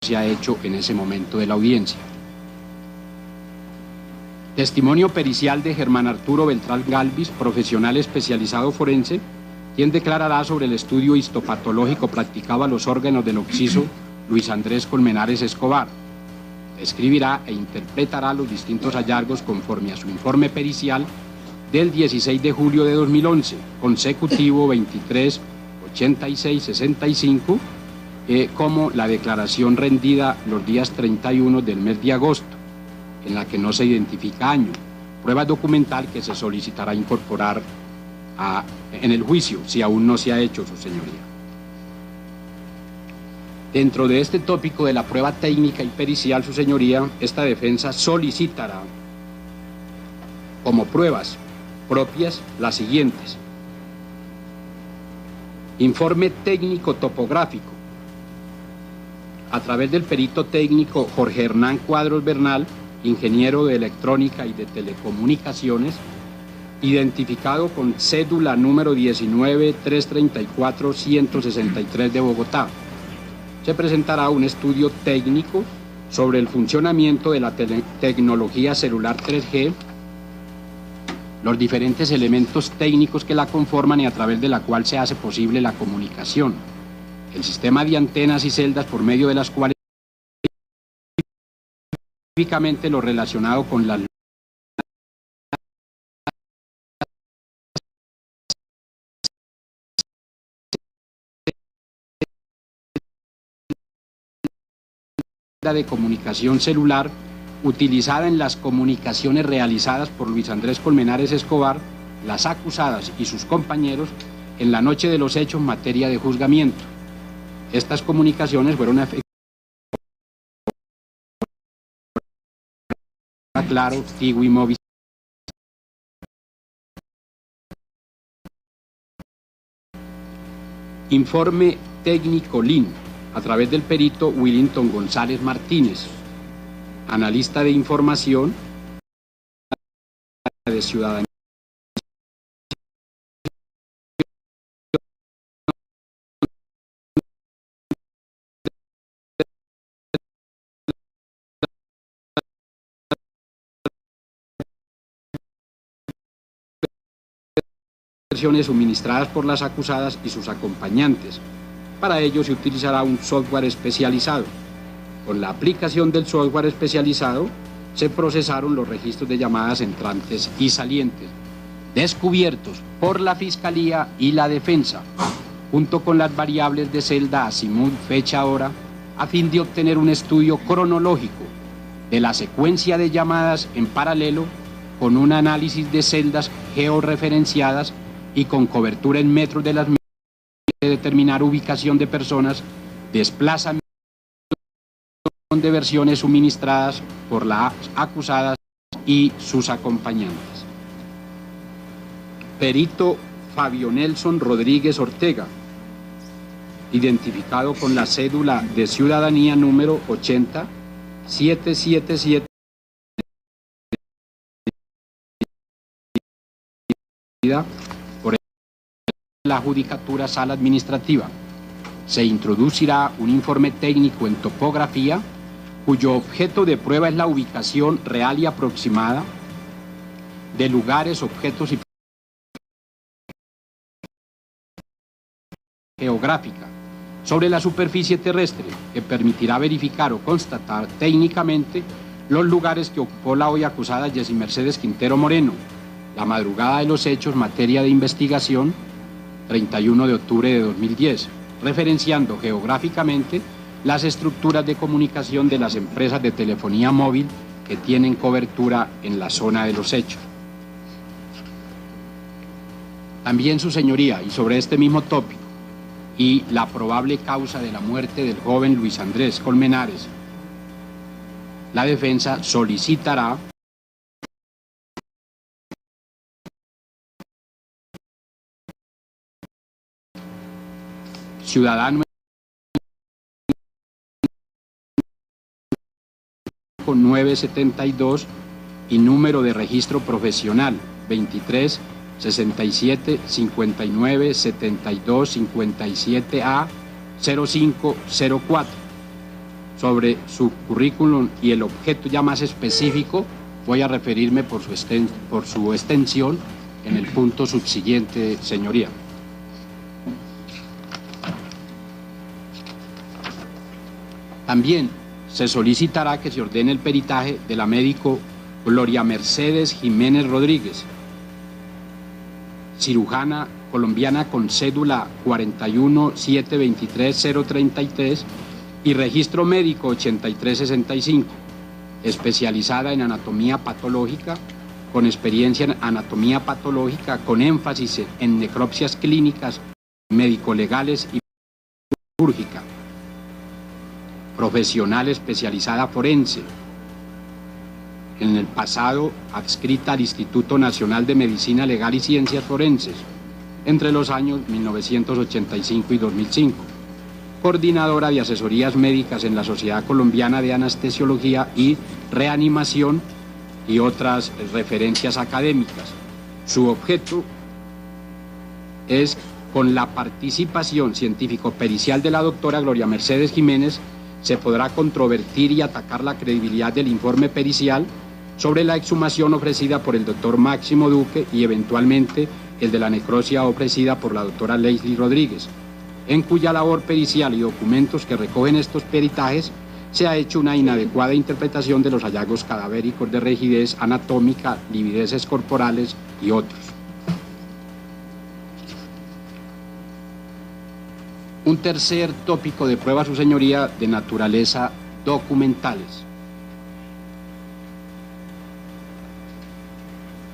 se ha hecho en ese momento de la audiencia. Testimonio pericial de Germán Arturo Beltrán Galvis, profesional especializado forense, quien declarará sobre el estudio histopatológico practicado a los órganos del occiso Luis Andrés Colmenares Escobar. Describirá e interpretará los distintos hallazgos conforme a su informe pericial del 16 de julio de 2011, consecutivo 238665, como la declaración rendida los días 31 del mes de agosto, en la que no se identifica año, prueba documental que se solicitará incorporar en el juicio, si aún no se ha hecho, su señoría. Dentro de este tópico de la prueba técnica y pericial, su señoría, esta defensa solicitará como pruebas propias las siguientes: informe técnico topográfico, a través del perito técnico Jorge Hernán Cuadros Bernal, ingeniero de electrónica y de telecomunicaciones, identificado con cédula número 19-334-163 de Bogotá. Se presentará un estudio técnico sobre el funcionamiento de la tecnología celular 3G, los diferentes elementos técnicos que la conforman y a través de la cual se hace posible la comunicación, el sistema de antenas y celdas por medio de las cuales, específicamente lo relacionado con la de comunicación celular utilizada en las comunicaciones realizadas por Luis Andrés Colmenares Escobar, las acusadas y sus compañeros en la noche de los hechos en materia de juzgamiento. Estas comunicaciones fueron efectuadas, Claro, Tigo y Movistar. Informe técnico LIN, a través del perito Willington González Martínez, analista de información de ciudadanía. Suministradas por las acusadas y sus acompañantes. Para ello se utilizará un software especializado. Con la aplicación del software especializado se procesaron los registros de llamadas entrantes y salientes, descubiertos por la Fiscalía y la Defensa, junto con las variables de celda, azimut, fecha, hora, a fin de obtener un estudio cronológico de la secuencia de llamadas en paralelo con un análisis de celdas georreferenciadas y con cobertura en metros de las mismas, de determinar ubicación de personas, desplazamiento de versiones suministradas por las acusadas y sus acompañantes. Perito Fabio Nelson Rodríguez Ortega, identificado con la cédula de ciudadanía número 80777 por la Judicatura Sala Administrativa. Se introducirá un informe técnico en topografía cuyo objeto de prueba es la ubicación real y aproximada de lugares, objetos y geográfica sobre la superficie terrestre, que permitirá verificar o constatar técnicamente los lugares que ocupó la hoy acusada Jessy Mercedes Quintero Moreno la madrugada de los hechos, materia de investigación, 31 de octubre de 2010, referenciando geográficamente las estructuras de comunicación de las empresas de telefonía móvil que tienen cobertura en la zona de los hechos. También, su señoría, y sobre este mismo tópico, y la probable causa de la muerte del joven Luis Andrés Colmenares, la defensa solicitará ciudadano con 972 y número de registro profesional 23 67 59 72 57 A 0504, Sobre su currículum y el objeto ya más específico, voy a referirme por su extensión en el punto subsiguiente, señoría. También se solicitará que se ordene el peritaje de la médico Gloria Mercedes Jiménez Rodríguez, cirujana colombiana con cédula 41723033 y registro médico 8365, especializada en anatomía patológica, con experiencia en anatomía patológica, con énfasis en necropsias clínicas, médico-legales y quirúrgica. Profesional especializada forense, en el pasado adscrita al Instituto Nacional de Medicina Legal y Ciencias Forenses, entre los años 1985 y 2005. Coordinadora de asesorías médicas en la Sociedad Colombiana de Anestesiología y Reanimación y otras referencias académicas. Su objeto es, con la participación científico-pericial de la doctora Gloria Mercedes Jiménez, se podrá controvertir y atacar la credibilidad del informe pericial sobre la exhumación ofrecida por el doctor Máximo Duque y eventualmente el de la necropsia ofrecida por la doctora Leslie Rodríguez, en cuya labor pericial y documentos que recogen estos peritajes se ha hecho una inadecuada interpretación de los hallazgos cadavéricos de rigidez anatómica, livideces corporales y otros. Un tercer tópico de prueba, su señoría, de naturaleza documentales.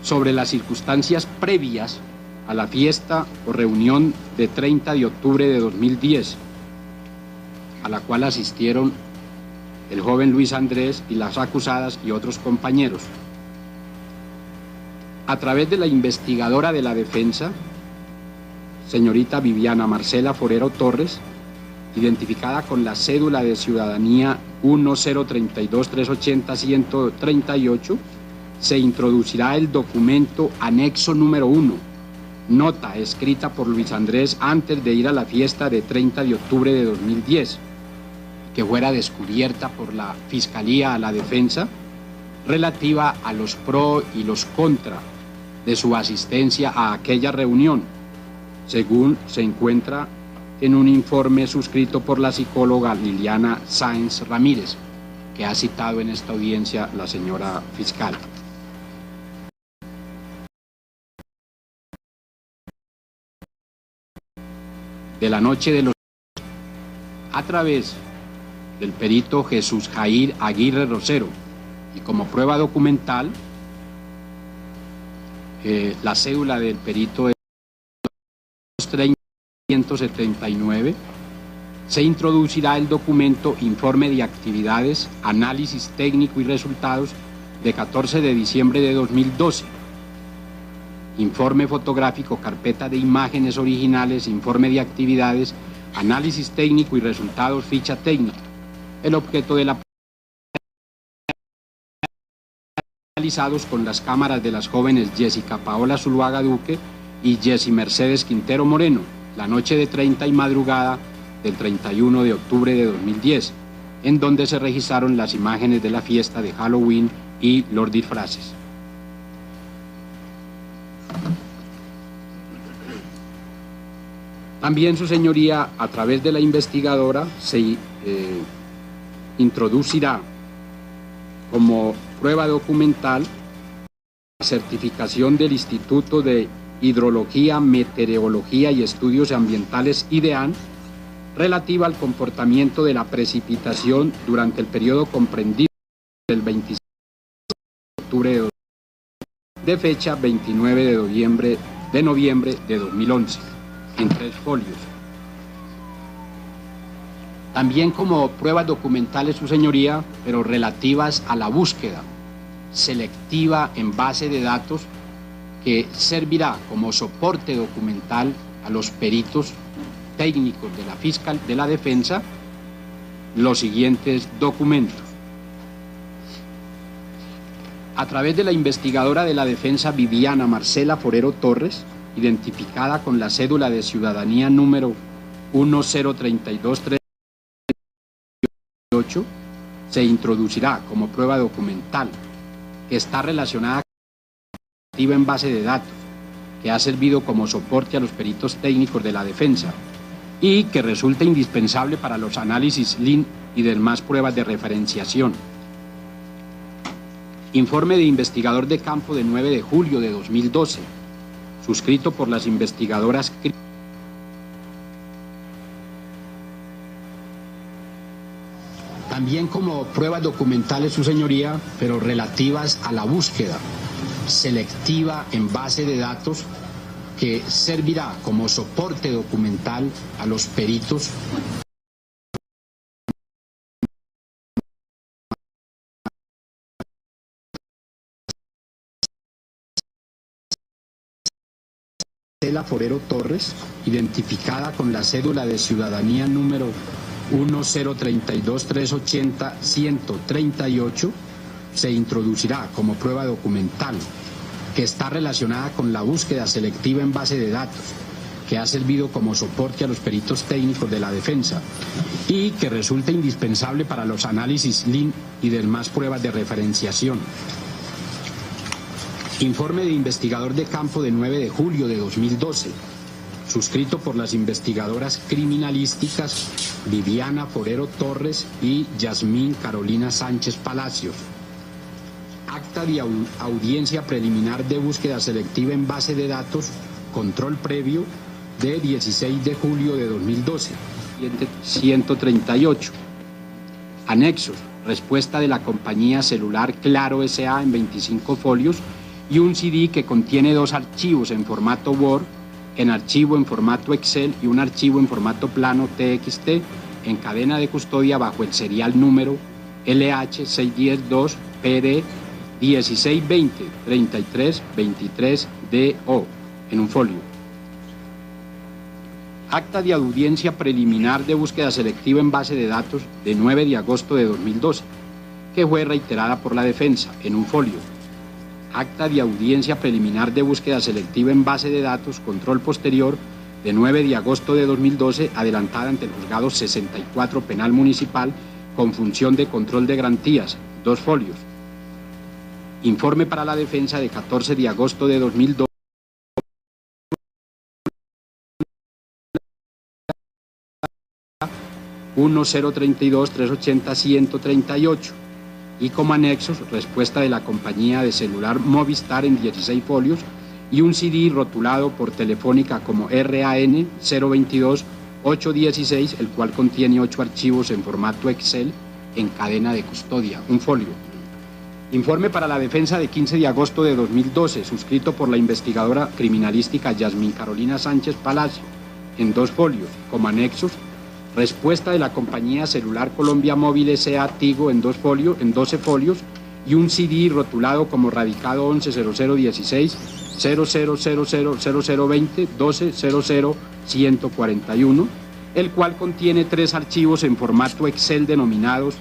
Sobre las circunstancias previas a la fiesta o reunión de 30 de octubre de 2010, a la cual asistieron el joven Luis Andrés y las acusadas y otros compañeros. A través de la investigadora de la defensa, señorita Viviana Marcela Forero Torres, identificada con la cédula de ciudadanía 1032380-138, se introducirá el documento anexo número 1, nota escrita por Luis Andrés antes de ir a la fiesta de 30 de octubre de 2010, que fuera descubierta por la Fiscalía a la Defensa, relativa a los pro y los contra de su asistencia a aquella reunión, según se encuentra en un informe suscrito por la psicóloga Liliana Sáenz Ramírez, que ha citado en esta audiencia la señora fiscal. De la noche de los... a través del perito Jesús Jair Aguirre Rosero, y como prueba documental, la cédula del perito es 379, se introducirá el documento Informe de Actividades, Análisis Técnico y Resultados de 14 de diciembre de 2012, Informe Fotográfico, Carpeta de Imágenes Originales, Informe de Actividades, Análisis Técnico y Resultados, Ficha Técnica. El objeto de la realizados con las cámaras de las jóvenes Jessica Paola Zuluaga Duque y Jessie Mercedes Quintero Moreno, la noche de 30 y madrugada del 31 de octubre de 2010, en donde se registraron las imágenes de la fiesta de Halloween y los disfraces. También, su señoría, a través de la investigadora, se introducirá como prueba documental la certificación del Instituto de Hidrología, Meteorología y Estudios Ambientales IDEAN relativa al comportamiento de la precipitación durante el periodo comprendido del 26 de octubre de fecha 29 de noviembre de 2011, en 3 folios. También como pruebas documentales, su señoría, pero relativas a la búsqueda selectiva en base de datos que servirá como soporte documental a los peritos técnicos de la fiscal de la defensa, los siguientes documentos. A través de la investigadora de la defensa Viviana Marcela Forero Torres, identificada con la cédula de ciudadanía número 1032388, se introducirá como prueba documental que está relacionada en base de datos, que ha servido como soporte a los peritos técnicos de la defensa y que resulta indispensable para los análisis LIN y demás pruebas de referenciación. Informe de investigador de campo de 9 de julio de 2012, suscrito por las investigadoras también como pruebas documentales, su señoría, pero relativas a la búsqueda selectiva en base de datos que servirá como soporte documental a los peritos Estela Forero Torres, identificada con la cédula de ciudadanía número 1032380-138, se introducirá como prueba documental que está relacionada con la búsqueda selectiva en base de datos, que ha servido como soporte a los peritos técnicos de la defensa y que resulta indispensable para los análisis LIN y demás pruebas de referenciación. Informe de investigador de campo de 9 de julio de 2012, suscrito por las investigadoras criminalísticas Viviana Forero Torres y Yasmín Carolina Sánchez Palacios. Acta de audiencia preliminar de búsqueda selectiva en base de datos, control previo, de 16 de julio de 2012. 138. Anexos, respuesta de la compañía celular Claro S.A. en 25 folios y un CD que contiene 2 archivos en formato Word, en archivo en formato Excel y un archivo en formato plano TXT en cadena de custodia bajo el serial número LH6102PD 1620-3323-DO en un folio. Acta de audiencia preliminar de búsqueda selectiva en base de datos de 9 de agosto de 2012, que fue reiterada por la defensa en un folio. Acta de audiencia preliminar de búsqueda selectiva en base de datos, control posterior, de 9 de agosto de 2012, adelantada ante el juzgado 64 penal municipal con función de control de garantías, 2 folios. Informe para la defensa de 14 de agosto de 2012. (1032-380-138) y como anexos, respuesta de la compañía de celular Movistar en 16 folios y un CD rotulado por Telefónica como RAN 022-816, el cual contiene 8 archivos en formato Excel en cadena de custodia, un folio. Informe para la defensa de 15 de agosto de 2012, suscrito por la investigadora criminalística Yasmín Carolina Sánchez Palacio, en 2 folios, como anexos, respuesta de la compañía celular Colombia Móvil S.A. Tigo en 12 folios y un CD rotulado como radicado 110016 00000020 1200-141, el cual contiene 3 archivos en formato Excel denominados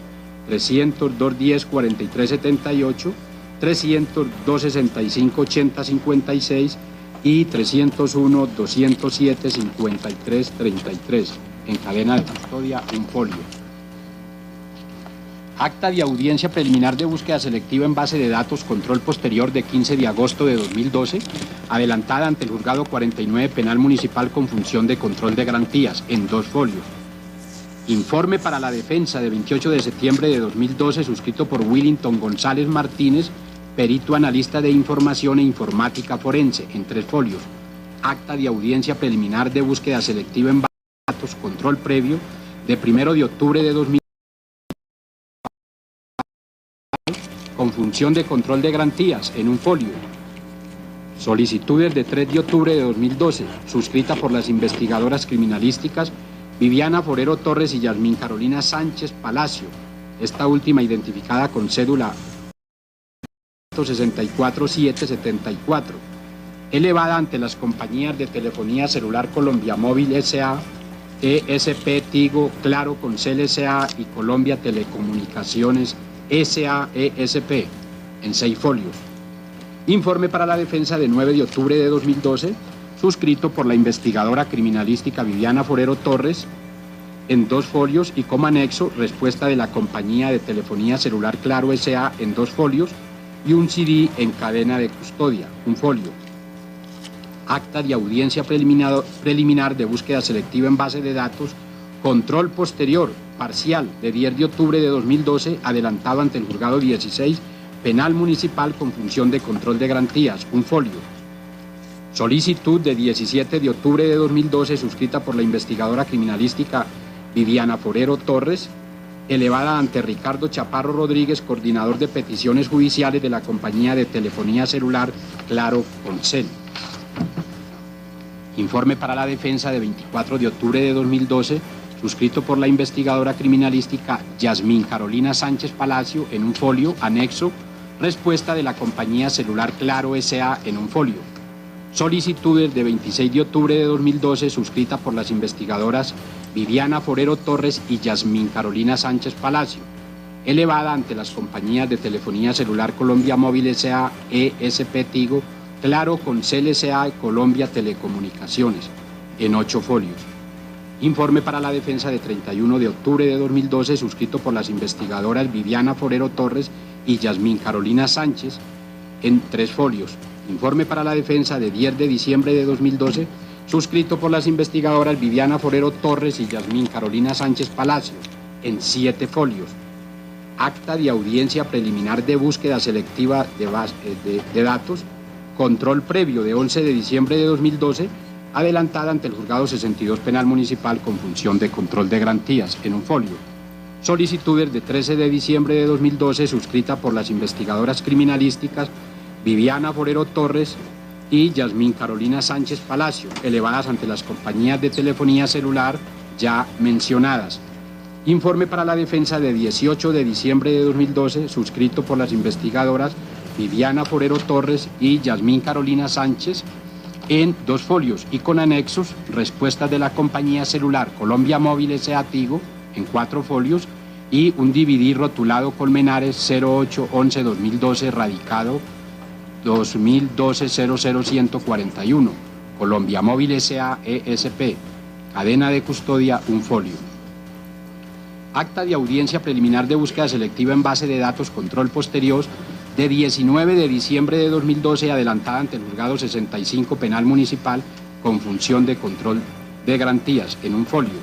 300-210-4378, 300-265-8056 y 301-207-5333. En cadena de custodia, un folio. Acta de audiencia preliminar de búsqueda selectiva en base de datos, control posterior de 15 de agosto de 2012, adelantada ante el juzgado 49 penal municipal con función de control de garantías, en 2 folios. Informe para la defensa de 28 de septiembre de 2012, suscrito por Willington González Martínez, perito analista de información e informática forense, en 3 folios. Acta de audiencia preliminar de búsqueda selectiva en base de datos, control previo, de 1 de octubre de 2012, con función de control de garantías, en un folio. Solicitudes de 3 de octubre de 2012, suscrita por las investigadoras criminalísticas Viviana Forero Torres y Yasmín Carolina Sánchez Palacio, esta última identificada con cédula 64774, elevada ante las compañías de telefonía celular Colombia Móvil S.A., ESP Tigo, Claro, Concel S.A. y Colombia Telecomunicaciones S.A. ESP, en 6 folios. Informe para la defensa de 9 de octubre de 2012, suscrito por la investigadora criminalística Viviana Forero Torres, en 2 folios y como anexo respuesta de la compañía de telefonía celular Claro S.A. en 2 folios y un CD en cadena de custodia, 1 folio. Acta de audiencia preliminar de búsqueda selectiva en base de datos, control posterior, parcial, de 10 de octubre de 2012, adelantado ante el Juzgado 16, Penal Municipal con función de control de garantías, 1 folio. Solicitud de 17 de octubre de 2012, suscrita por la investigadora criminalística Viviana Forero Torres, elevada ante Ricardo Chaparro Rodríguez, coordinador de peticiones judiciales de la compañía de telefonía celular Claro Concel. Informe para la defensa de 24 de octubre de 2012, suscrito por la investigadora criminalística Yasmín Carolina Sánchez Palacio en 1 folio, anexo, respuesta de la compañía celular Claro S.A. en 1 folio. Solicitudes de 26 de octubre de 2012, suscrita por las investigadoras Viviana Forero Torres y Yasmín Carolina Sánchez Palacio, elevada ante las compañías de telefonía celular Colombia Móvil S.A., ESP Tigo, Claro Concel S.A. y Colombia Telecomunicaciones, en 8 folios. Informe para la defensa de 31 de octubre de 2012, suscrito por las investigadoras Viviana Forero Torres y Yasmín Carolina Sánchez, en 3 folios. Informe para la defensa de 10 de diciembre de 2012, suscrito por las investigadoras Viviana Forero Torres y Yasmín Carolina Sánchez Palacio, en 7 folios. Acta de audiencia preliminar de búsqueda selectiva de datos, control previo de 11 de diciembre de 2012, adelantada ante el Juzgado 62 Penal Municipal con función de control de garantías, en 1 folio. Solicitudes de 13 de diciembre de 2012, suscrita por las investigadoras criminalísticas Viviana Forero Torres y Yasmín Carolina Sánchez Palacio, elevadas ante las compañías de telefonía celular ya mencionadas. Informe para la defensa de 18 de diciembre de 2012, suscrito por las investigadoras Viviana Forero Torres y Yasmín Carolina Sánchez, en 2 folios y con anexos, respuestas de la compañía celular Colombia Móvil S.A. Tigo, en 4 folios, y un DVD rotulado Colmenares 08-11-2012, radicado 2012-00141, Colombia Móvil S.A. ESP, cadena de custodia, 1 folio. Acta de audiencia preliminar de búsqueda selectiva en base de datos, control posterior, de 19 de diciembre de 2012, adelantada ante el Juzgado 65 Penal Municipal con función de control de garantías, en 1 folio.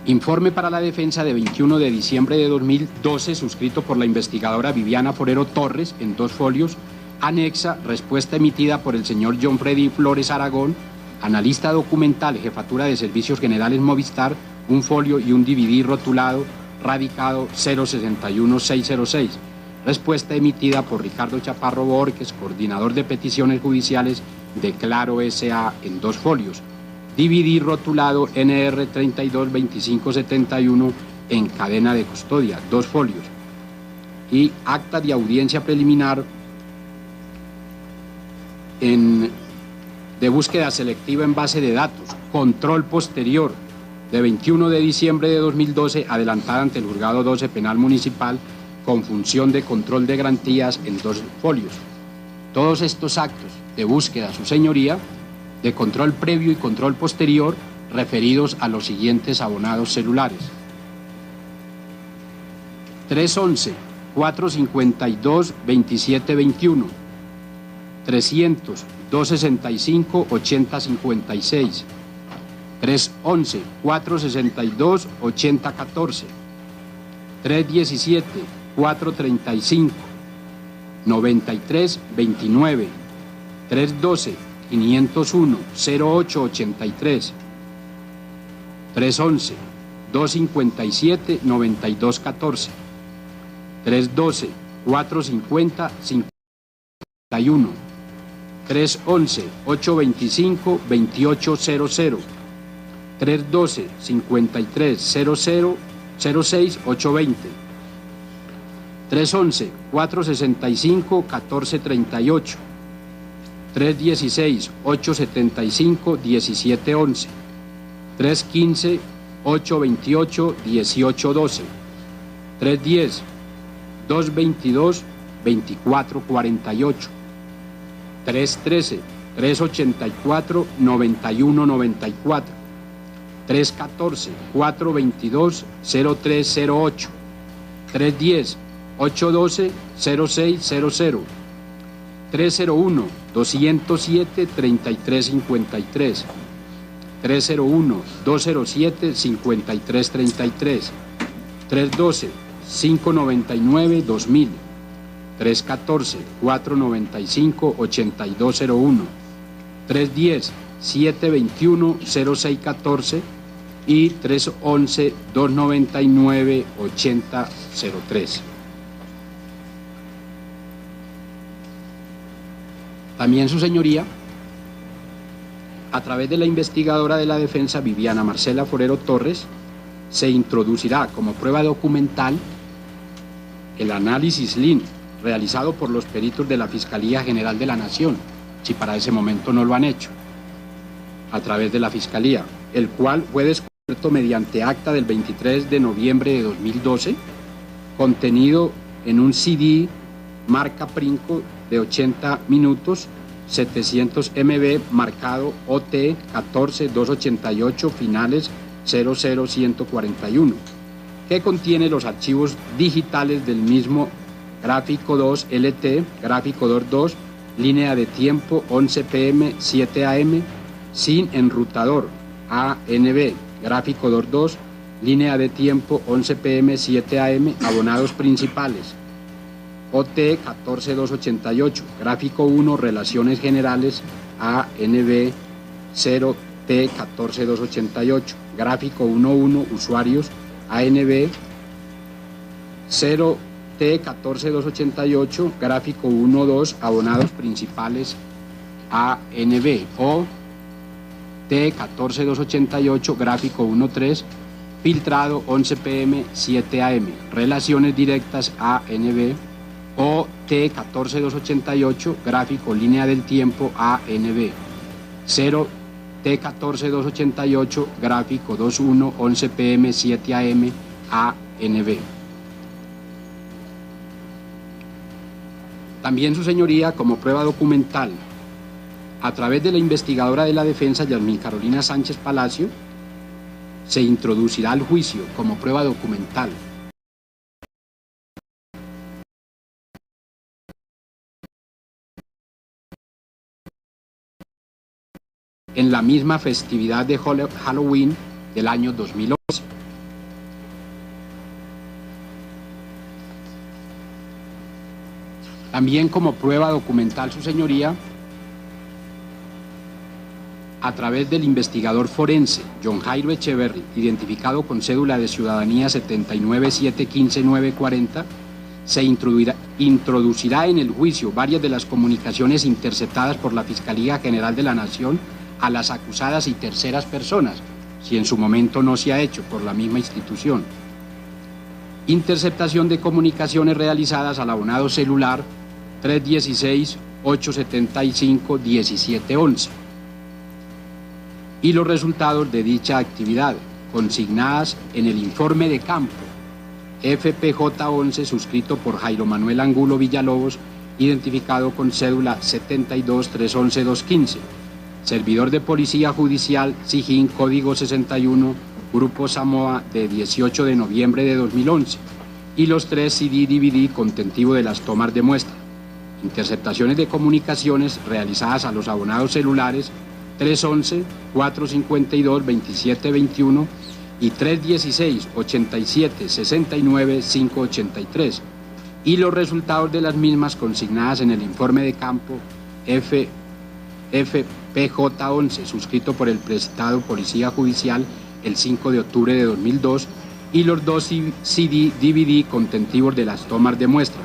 Informe para la defensa de 21 de diciembre de 2012, suscrito por la investigadora Viviana Forero Torres, en 2 folios, anexa respuesta emitida por el señor John Freddy Flores Aragón, analista documental, Jefatura de Servicios Generales Movistar, 1 folio y un DVD rotulado, radicado 061606. Respuesta emitida por Ricardo Chaparro Borges, coordinador de peticiones judiciales de Claro S.A. en 2 folios. DVD rotulado NR 322571 en cadena de custodia, 2 folios. Y acta de audiencia preliminar de búsqueda selectiva en base de datos, control posterior, de 21 de diciembre de 2012, adelantada ante el Juzgado 12 Penal Municipal con función de control de garantías, en 2 folios. Todos estos actos de búsqueda, su señoría, de control previo y control posterior, referidos a los siguientes abonados celulares: 311-452-2721, 300-265-8056, 311-462-8014, 317-435-9329, 312-501-0883, 311-257-9214, 312-450-51, 311-825-2800, 312-53-00-06-820, 311-465-1438, 316-875-1711, 315-828-1812, 310-222-2448, 384-9194, 314-422-0308, 310-812-0600, 301-207-3353, 301-207-5333, 312-599-2000, 314-495-8201, 310-721-0614 y 311-299-8003. También su señoría, a través de la investigadora de la defensa Viviana Marcela Forero Torres, se introducirá como prueba documental el análisis LIN realizado por los peritos de la Fiscalía General de la Nación, si para ese momento no lo han hecho, a través de la Fiscalía, el cual fue descubierto mediante acta del 23 de noviembre de 2012, contenido en un CD marca Princo de 80 minutos, 700 MB, marcado OT 14288 finales 00141, que contiene los archivos digitales del mismo gráfico 2 LT, gráfico 2, línea de tiempo 11 PM 7 AM, sin enrutador ANB, gráfico 2, línea de tiempo 11 PM 7 AM, abonados principales OT 14288, gráfico 1, relaciones generales ANB 0T 14288, gráfico 11, usuarios ANB 0T 14288, gráfico 12, abonados principales ANB o T 14288, gráfico 13, filtrado 11 PM 7 AM, relaciones directas ANB o T 14288, gráfico línea del tiempo ANB 0 T 14288, gráfico 21 11 PM 7 AM ANB. También su señoría, como prueba documental, a través de la investigadora de la defensa Yasmín Carolina Sánchez Palacio, se introducirá al juicio como prueba documental en la misma festividad de Halloween del año 2011. También como prueba documental, su señoría, a través del investigador forense John Jairo Echeverry, identificado con cédula de ciudadanía 79715-940, se introducirá en el juicio varias de las comunicaciones interceptadas por la Fiscalía General de la Nación a las acusadas y terceras personas, si en su momento no se ha hecho por la misma institución. Interceptación de comunicaciones realizadas al abonado celular 316-875-1711 y los resultados de dicha actividad, consignadas en el informe de campo FPJ-11 suscrito por Jairo Manuel Angulo Villalobos, identificado con cédula 72311215, servidor de Policía Judicial Sijín, código 61, Grupo Samoa, de 18 de noviembre de 2011, y los 3 CD-DVD contentivo de las tomas de muestra. Interceptaciones de comunicaciones realizadas a los abonados celulares 311-452-2721 y 316-87-69-583, y los resultados de las mismas consignadas en el informe de campo FPJ-11, suscrito por el prestado Policía Judicial el 5 de octubre de 2002, y los 2 CD-DVD contentivos de las tomas de muestra.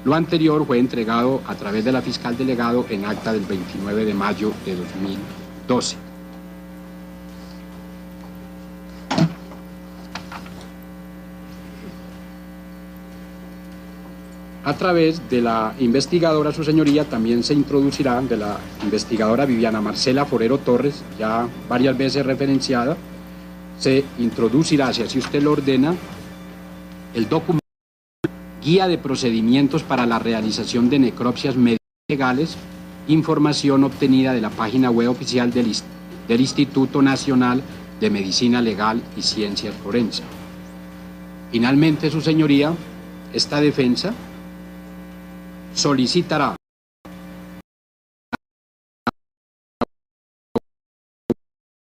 Lo anterior fue entregado a través de la fiscal delegado en acta del 29 de mayo de 2012. A través de la investigadora, su señoría, también se introducirá, de la investigadora Viviana Marcela Forero Torres, ya varias veces referenciada, se introducirá, si así usted lo ordena, el documento Guía de Procedimientos para la Realización de Necropsias Médicas Legales, información obtenida de la página web oficial del Instituto Nacional de Medicina Legal y Ciencias Forenses. Finalmente, su señoría, esta defensa solicitará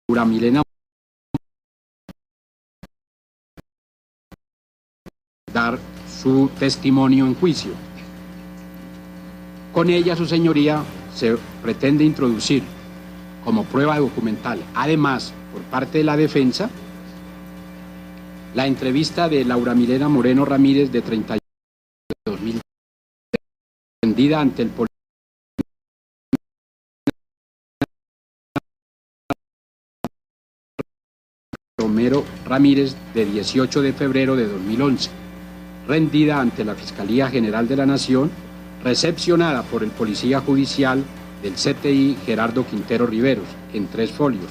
Laura Milena dar su testimonio en juicio. Con ella, su señoría, se pretende introducir como prueba documental, además, por parte de la defensa, la entrevista de Laura Milena Moreno Ramírez, de 31 de 2000, rendida ante el Romero Ramírez, de 18 de febrero de 2011, rendida ante la Fiscalía General de la Nación, recepcionada por el Policía Judicial del CTI Gerardo Quintero Riveros, en 3 folios.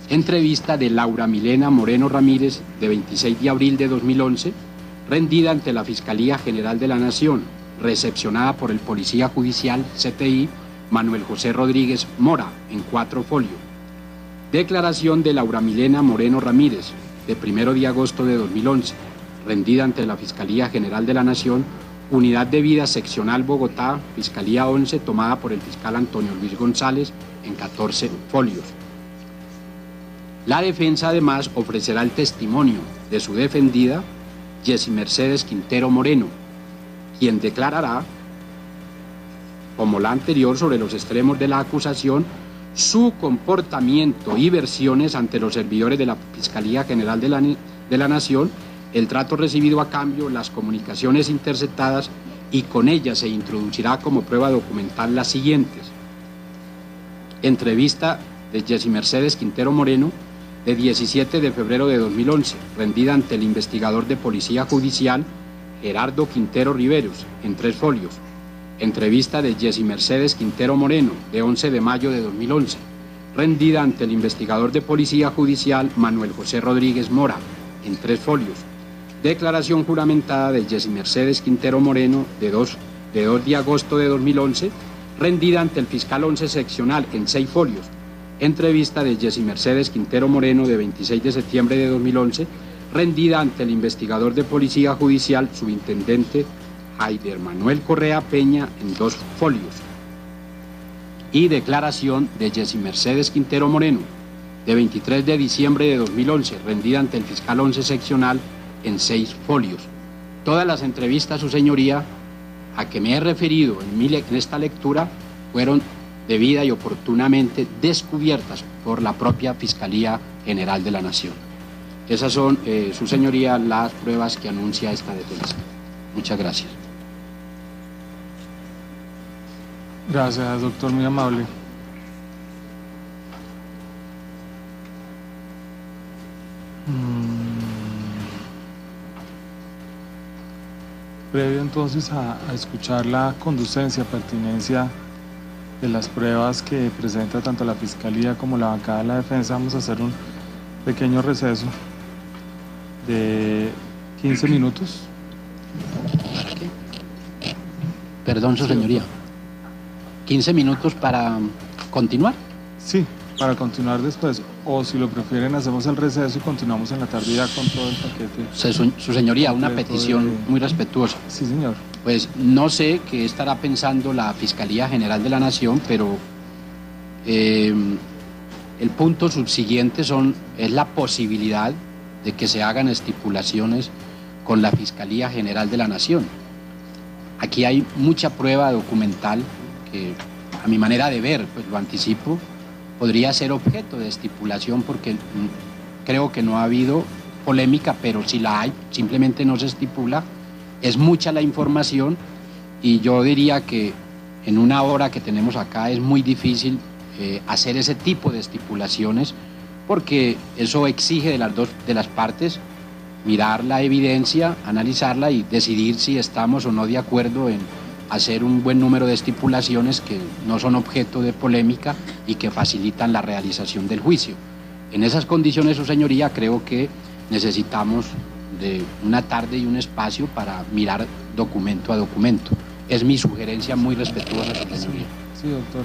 Entrevista de Laura Milena Moreno Ramírez, de 26 de abril de 2011, rendida ante la Fiscalía General de la Nación, recepcionada por el Policía Judicial CTI Manuel José Rodríguez Mora, en 4 folios. Declaración de Laura Milena Moreno Ramírez, de 1 de agosto de 2011, rendida ante la Fiscalía General de la Nación, Unidad de Vida Seccional Bogotá, Fiscalía 11, tomada por el fiscal Antonio Luis González, en 14 folios. La defensa además ofrecerá el testimonio de su defendida, Jessy Mercedes Quintero Moreno, quien declarará, como la anterior, sobre los extremos de la acusación, su comportamiento y versiones ante los servidores de la Fiscalía General de la Nación, el trato recibido a cambio, las comunicaciones interceptadas, y con ellas se introducirá como prueba documental las siguientes. Entrevista de Jessy Mercedes Quintero Moreno, de 17 de febrero de 2011, rendida ante el investigador de Policía Judicial Gerardo Quintero Riveros, en 3 folios. Entrevista de Jessy Mercedes Quintero Moreno, de 11 de mayo de 2011, rendida ante el investigador de Policía Judicial Manuel José Rodríguez Mora, en 3 folios. Declaración juramentada de Jessy Mercedes Quintero Moreno, de 2 de agosto de 2011, rendida ante el fiscal 11 seccional, en 6 folios. Entrevista de Jessy Mercedes Quintero Moreno, de 26 de septiembre de 2011, rendida ante el investigador de Policía Judicial subintendente Jaider Manuel Correa Peña, en 2 folios. Y declaración de Jessy Mercedes Quintero Moreno, de 23 de diciembre de 2011, rendida ante el fiscal 11 seccional, en 6 folios. Todas las entrevistas, su señoría, a que me he referido en esta lectura, fueron debida y oportunamente descubiertas por la propia Fiscalía General de la Nación. Esas son, su señoría, las pruebas que anuncia esta defensa. Muchas gracias. Gracias, doctor, muy amable. Previo entonces a escuchar la conducencia, pertinencia de las pruebas que presenta tanto la Fiscalía como la bancada de la defensa, vamos a hacer un pequeño receso de 15 minutos. ¿Para qué? Perdón, su señoría. 15 minutos para continuar. Sí, para continuar después. O si lo prefieren, hacemos el receso y continuamos en la tarde ya con todo el paquete. Su señoría, una petición muy respetuosa. Sí, señor. Pues no sé qué estará pensando la Fiscalía General de la Nación, pero el punto subsiguiente es la posibilidad de que se hagan estipulaciones con la Fiscalía General de la Nación. Aquí hay mucha prueba documental que, a mi manera de ver, pues lo anticipo, podría ser objeto de estipulación, porque creo que no ha habido polémica, pero si la hay, simplemente no se estipula. Es mucha la información y yo diría que en una hora que tenemos acá es muy difícil hacer ese tipo de estipulaciones, porque eso exige de las partes mirar la evidencia, analizarla y decidir si estamos o no de acuerdo en hacer un buen número de estipulaciones que no son objeto de polémica y que facilitan la realización del juicio. En esas condiciones, su señoría, creo que necesitamos de una tarde y un espacio para mirar documento a documento. Es mi sugerencia muy respetuosa, su señoría. Sí, doctor.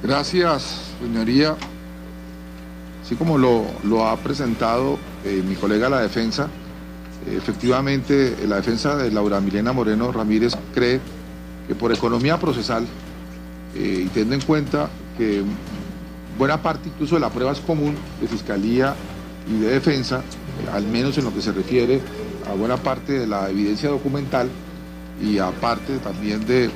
Gracias, señoría. Así como lo ha presentado mi colega de la defensa, efectivamente la defensa de Laura Milena Moreno Ramírez cree que por economía procesal y teniendo en cuenta que buena parte incluso de la prueba es común de Fiscalía y de Defensa, al menos en lo que se refiere a buena parte de la evidencia documental y aparte también de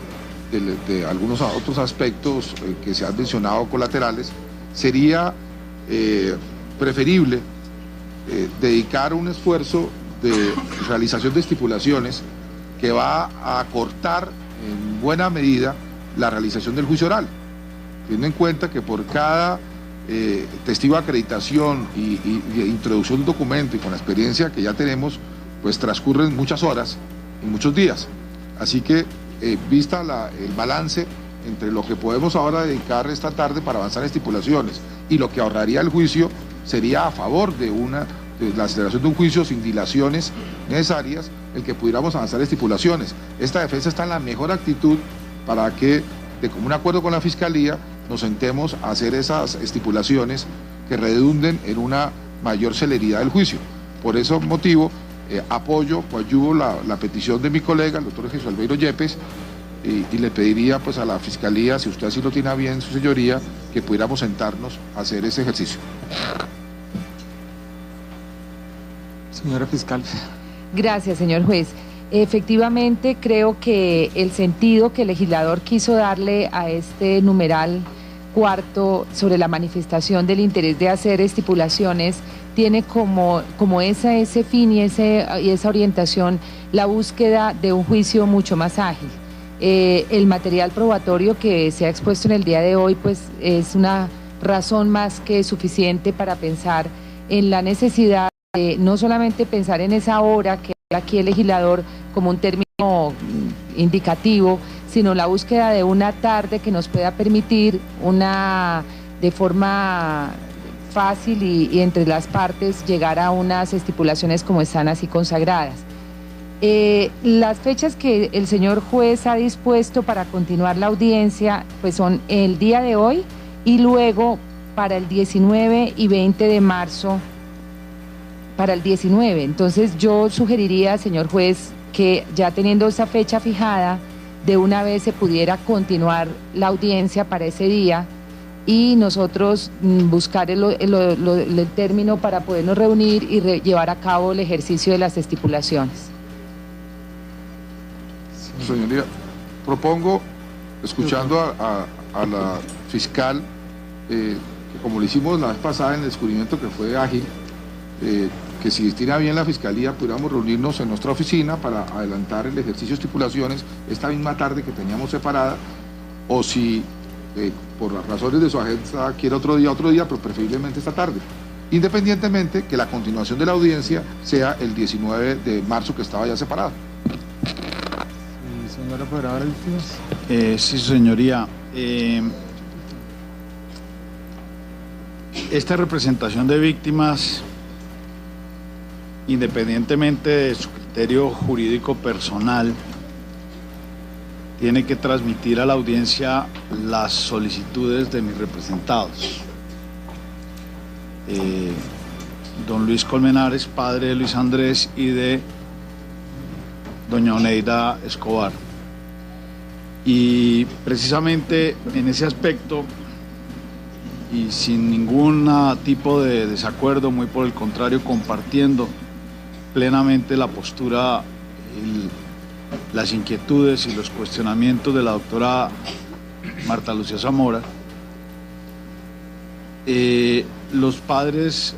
algunos otros aspectos que se han mencionado colaterales, sería preferible dedicar un esfuerzo de realización de estipulaciones que va a acortar en buena medida la realización del juicio oral, teniendo en cuenta que por cada testigo de acreditación y de introducción de un documento y con la experiencia que ya tenemos, pues transcurren muchas horas y muchos días. Así que, vista el balance entre lo que podemos ahora dedicar esta tarde para avanzar en estipulaciones y lo que ahorraría el juicio, sería a favor de la aceleración de un juicio sin dilaciones necesarias, el que pudiéramos avanzar estipulaciones. Esta defensa está en la mejor actitud para que, de común acuerdo con la Fiscalía, nos sentemos a hacer esas estipulaciones que redunden en una mayor celeridad del juicio. Por ese motivo, coadyuvo la petición de mi colega, el doctor Jesús Albeiro Yepes, y le pediría pues a la Fiscalía, si usted así lo tiene a bien, su señoría, que pudiéramos sentarnos a hacer ese ejercicio. Señora fiscal. Gracias, señor juez. Efectivamente, creo que el sentido que el legislador quiso darle a este numeral cuarto sobre la manifestación del interés de hacer estipulaciones tiene como ese fin y esa orientación la búsqueda de un juicio mucho más ágil. El material probatorio que se ha expuesto en el día de hoy pues es una razón más que suficiente para pensar en la necesidad de no solamente pensar en esa hora que aquí el legislador como un término indicativo, sino la búsqueda de una tarde que nos pueda permitir de forma fácil y entre las partes llegar a unas estipulaciones como están así consagradas. Las fechas que el señor juez ha dispuesto para continuar la audiencia pues son el día de hoy y luego para el 19 y 20 de marzo para el 19. Entonces yo sugeriría, señor juez, que ya teniendo esa fecha fijada, de una vez se pudiera continuar la audiencia para ese día y nosotros buscar el término para podernos reunir y llevar a cabo el ejercicio de las estipulaciones. Señoría, propongo, escuchando a la fiscal, que como lo hicimos la vez pasada en el descubrimiento que fue ágil, que si destina bien la Fiscalía pudiéramos reunirnos en nuestra oficina para adelantar el ejercicio de estipulaciones esta misma tarde que teníamos separada, o si por las razones de su agenda quiere otro día, pero preferiblemente esta tarde, independientemente que la continuación de la audiencia sea el 19 de marzo que estaba ya separada. Señora Procuradora de Víctimas. Sí, su señoría. Esta representación de víctimas, independientemente de su criterio jurídico personal, tiene que transmitir a la audiencia las solicitudes de mis representados. Don Luis Colmenares, padre de Luis Andrés, y de doña Oneida Escobar. Y precisamente en ese aspecto, y sin ningún tipo de desacuerdo, muy por el contrario, compartiendo plenamente la postura, las inquietudes y los cuestionamientos de la doctora Marta Lucía Zamora, los padres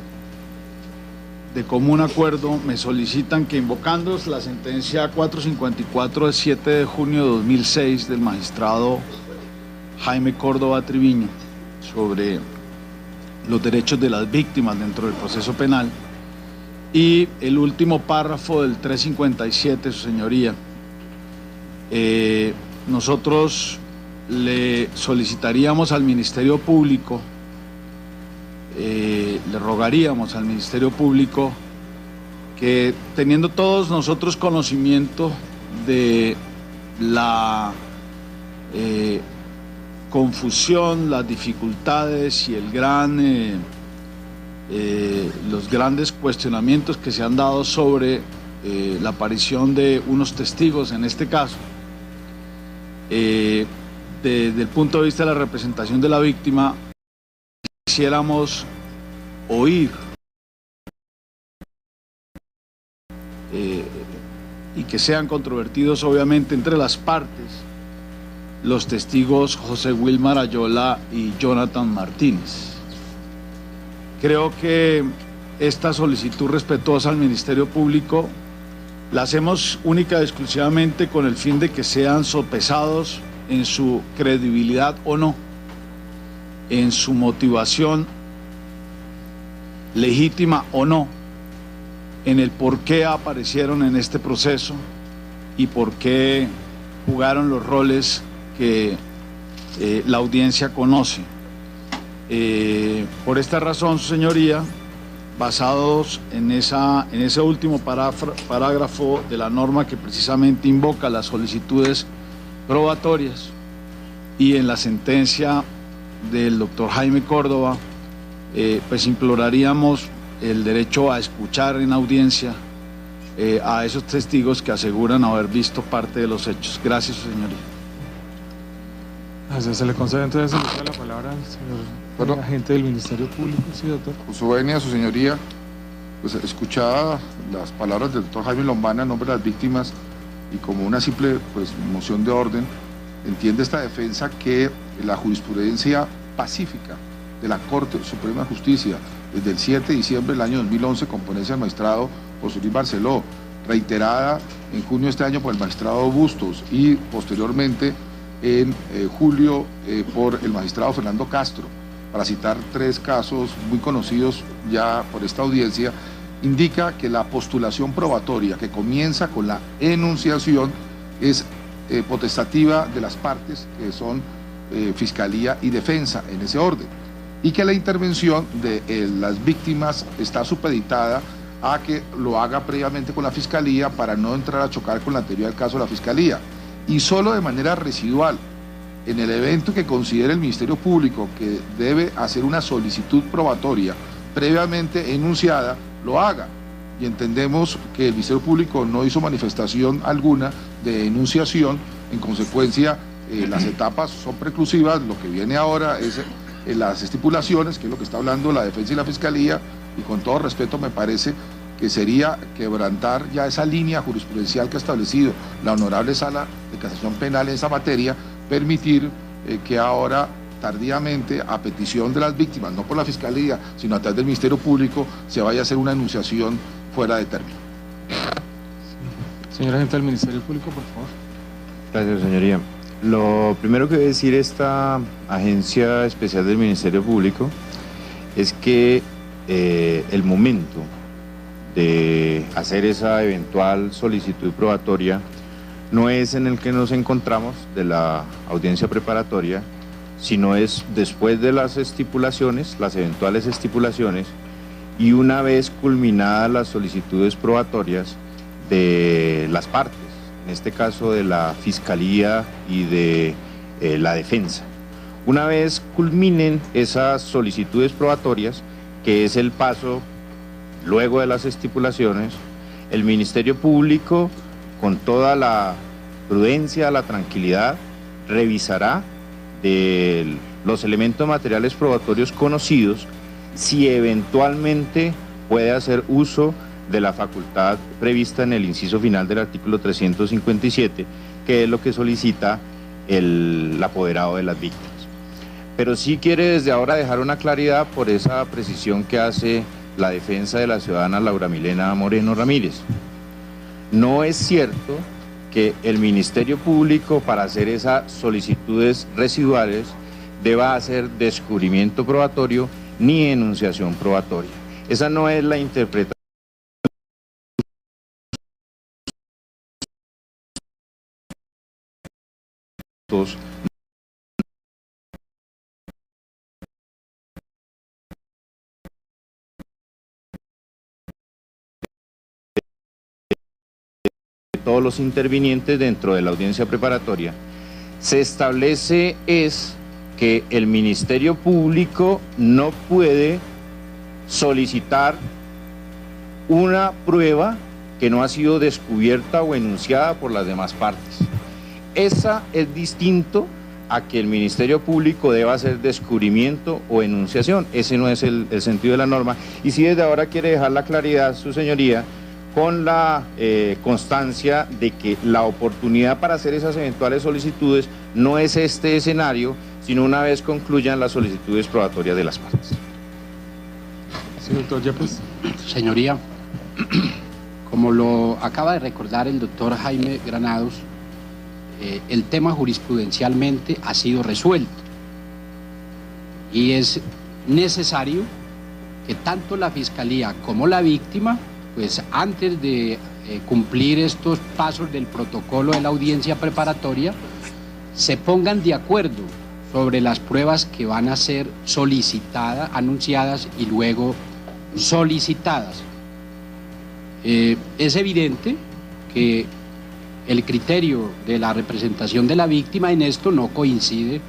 de común acuerdo me solicitan que, invocando la sentencia 454 del 7 de junio de 2006 del magistrado Jaime Córdoba Triviño sobre los derechos de las víctimas dentro del proceso penal, y el último párrafo del 357, su señoría, nosotros le solicitaríamos al Ministerio Público, le rogaríamos al Ministerio Público que, teniendo todos nosotros conocimiento de la confusión, las dificultades y los grandes cuestionamientos que se han dado sobre la aparición de unos testigos en este caso. Desde el punto de vista de la representación de la víctima, quisiéramos oír y que sean controvertidos obviamente entre las partes los testigos José Wilmar Ayola y Jonathan Martínez. Creo que esta solicitud respetuosa al Ministerio Público la hacemos única y exclusivamente con el fin de que sean sopesados en su credibilidad o no, en su motivación legítima o no, en el por qué aparecieron en este proceso y por qué jugaron los roles que la audiencia conoce. Por esta razón, su señoría, basados en ese último parágrafo de la norma que precisamente invoca las solicitudes probatorias y en la sentencia del doctor Jaime Córdoba, pues imploraríamos el derecho a escuchar en audiencia a esos testigos que aseguran haber visto parte de los hechos. Gracias, su señoría. Gracias. Se le concede entonces la palabra al señor agente del Ministerio Público. Sí, doctor. Con su venia, su señoría, pues escuchada las palabras del doctor Jaime Lombana en nombre de las víctimas y como una simple moción de orden, entiende esta defensa que la jurisprudencia pacífica de la Corte Suprema de Justicia desde el 7 de diciembre del año 2011 con ponencia del magistrado José Luis Barceló, reiterada en junio de este año por el magistrado Bustos y posteriormente en julio por el magistrado Fernando Castro, para citar 3 casos muy conocidos ya por esta audiencia, indica que la postulación probatoria que comienza con la enunciación es potestativa de las partes que son Fiscalía y Defensa en ese orden, y que la intervención de las víctimas está supeditada a que lo haga previamente con la Fiscalía para no entrar a chocar con la teoría del caso de la Fiscalía, y solo de manera residual, en el evento que considere el Ministerio Público que debe hacer una solicitud probatoria previamente enunciada, lo haga. Y entendemos que el Ministerio Público no hizo manifestación alguna de enunciación, en consecuencia las etapas son preclusivas, lo que viene ahora es las estipulaciones, que es lo que está hablando la defensa y la Fiscalía, y con todo respeto me parece que sería quebrantar ya esa línea jurisprudencial que ha establecido la Honorable Sala de Casación Penal en esa materia, permitir que ahora tardíamente, a petición de las víctimas, no por la Fiscalía, sino a través del Ministerio Público, se vaya a hacer una enunciación fuera de término. Señor agente del Ministerio Público, por favor. Gracias, señoría. Lo primero que debe decir esta agencia especial del Ministerio Público es que el momento de hacer esa eventual solicitud probatoria no es en el que nos encontramos de la audiencia preparatoria, sino es después de las estipulaciones, las eventuales estipulaciones, y una vez culminadas las solicitudes probatorias de las partes, en este caso de la Fiscalía y de la Defensa. Una vez culminen esas solicitudes probatorias, que es el paso luego de las estipulaciones, el Ministerio Público, con toda la prudencia, la tranquilidad, revisará de los elementos materiales probatorios conocidos si eventualmente puede hacer uso de la facultad prevista en el inciso final del artículo 357, que es lo que solicita el apoderado de las víctimas. Pero sí quiere desde ahora dejar una claridad por esa precisión que hace la defensa de la ciudadana Laura Milena Moreno Ramírez. No es cierto que el Ministerio Público, para hacer esas solicitudes residuales, deba hacer descubrimiento probatorio ni enunciación probatoria. Esa no es la interpretación todos los intervinientes dentro de la audiencia preparatoria, se establece es que el Ministerio Público no puede solicitar una prueba que no ha sido descubierta o enunciada por las demás partes. Esa es distinto a que el Ministerio Público deba hacer descubrimiento o enunciación. Ese no es el sentido de la norma. Y si desde ahora quiere dejar la claridad, su señoría, con la constancia de que la oportunidad para hacer esas eventuales solicitudes no es este escenario, sino una vez concluyan las solicitudes probatorias de las partes. Sí, doctor Yepes. Señoría, como lo acaba de recordar el doctor Jaime Granados, el tema jurisprudencialmente ha sido resuelto y es necesario que tanto la Fiscalía como la víctima, pues antes de cumplir estos pasos del protocolo de la audiencia preparatoria, se pongan de acuerdo sobre las pruebas que van a ser solicitadas, anunciadas y luego solicitadas. Es evidente que el criterio de la representación de la víctima en esto no coincide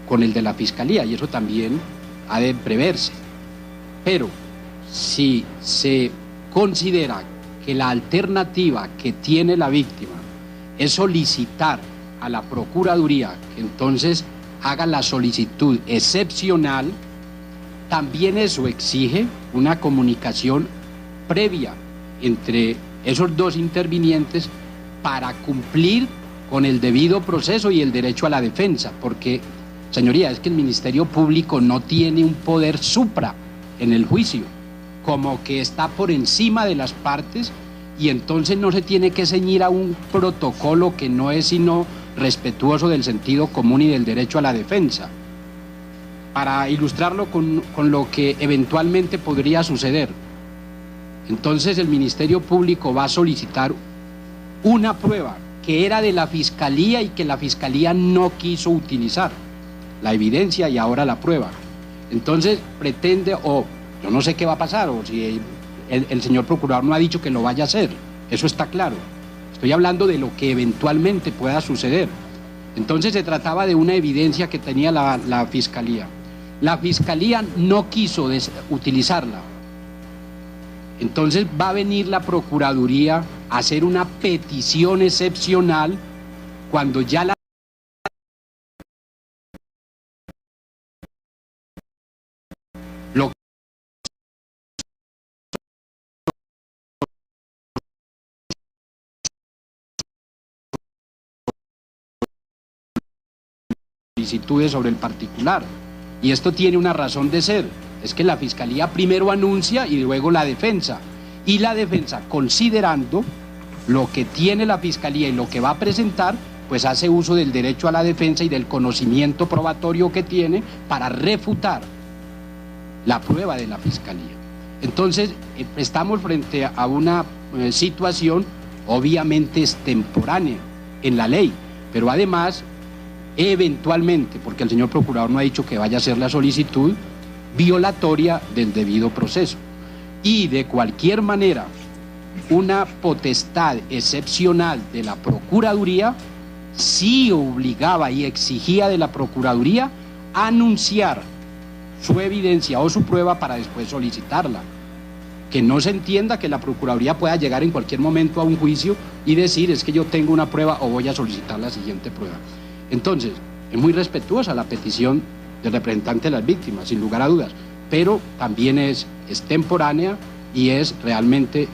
con el de la Fiscalía y eso también ha de preverse. Pero si se considera que la alternativa que tiene la víctima es solicitar a la Procuraduría que entonces haga la solicitud excepcional, también eso exige una comunicación previa entre esos dos intervinientes para cumplir con el debido proceso y el derecho a la defensa, porque, señoría, es que el Ministerio Público no tiene un poder supra en el juicio, como que está por encima de las partes y entonces no se tiene que ceñir a un protocolo que no es sino respetuoso del sentido común y del derecho a la defensa. Para ilustrarlo con lo que eventualmente podría suceder, entonces el Ministerio Público va a solicitar una prueba que era de la Fiscalía y que la Fiscalía no quiso utilizar, la evidencia y ahora la prueba. Entonces pretende, yo no sé qué va a pasar, o si el señor procurador no ha dicho que lo vaya a hacer, eso está claro. Estoy hablando de lo que eventualmente pueda suceder. Entonces se trataba de una evidencia que tenía la Fiscalía. La Fiscalía no quiso utilizarla. Entonces va a venir la Procuraduría a hacer una petición excepcional cuando ya la solicitudes sobre el particular. Y esto tiene una razón de ser, es que la Fiscalía primero anuncia y luego la defensa. Y la defensa, considerando lo que tiene la Fiscalía y lo que va a presentar, pues hace uso del derecho a la defensa y del conocimiento probatorio que tiene para refutar la prueba de la Fiscalía. Entonces, estamos frente a una situación obviamente extemporánea en la ley, pero además, eventualmente, porque el señor procurador no ha dicho que vaya a hacer la solicitud, violatoria del debido proceso. Y de cualquier manera, una potestad excepcional de la Procuraduría sí obligaba y exigía de la Procuraduría anunciar su evidencia o su prueba para después solicitarla. Que no se entienda que la Procuraduría pueda llegar en cualquier momento a un juicio y decir es que yo tengo una prueba o voy a solicitar la siguiente prueba. Entonces, es muy respetuosa la petición del representante de las víctimas, sin lugar a dudas, pero también es temporánea y es realmente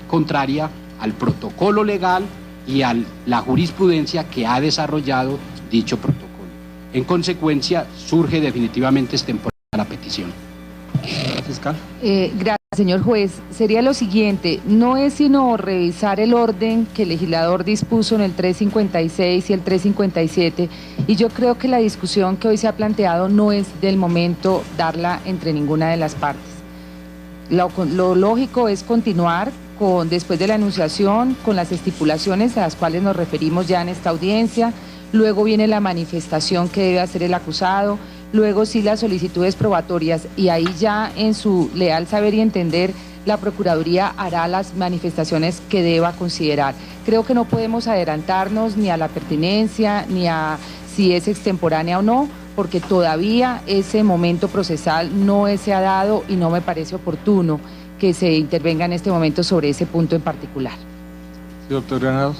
contraria al protocolo legal y a la jurisprudencia que ha desarrollado dicho protocolo. En consecuencia, surge definitivamente extemporánea la petición. Fiscal. Gracias, señor juez. Sería lo siguiente, no es sino revisar el orden que el legislador dispuso en el 356 y el 357, y yo creo que la discusión que hoy se ha planteado no es del momento darla entre ninguna de las partes. Lo lógico es continuar después de la enunciación, con las estipulaciones a las cuales nos referimos ya en esta audiencia, luego viene la manifestación que debe hacer el acusado, luego sí las solicitudes probatorias y ahí ya en su leal saber y entender la Procuraduría hará las manifestaciones que deba considerar. Creo que no podemos adelantarnos ni a la pertinencia, ni a si es extemporánea o no, porque todavía ese momento procesal no se ha dado y no me parece oportuno que se intervenga en este momento sobre ese punto en particular. Sí, doctor Granados.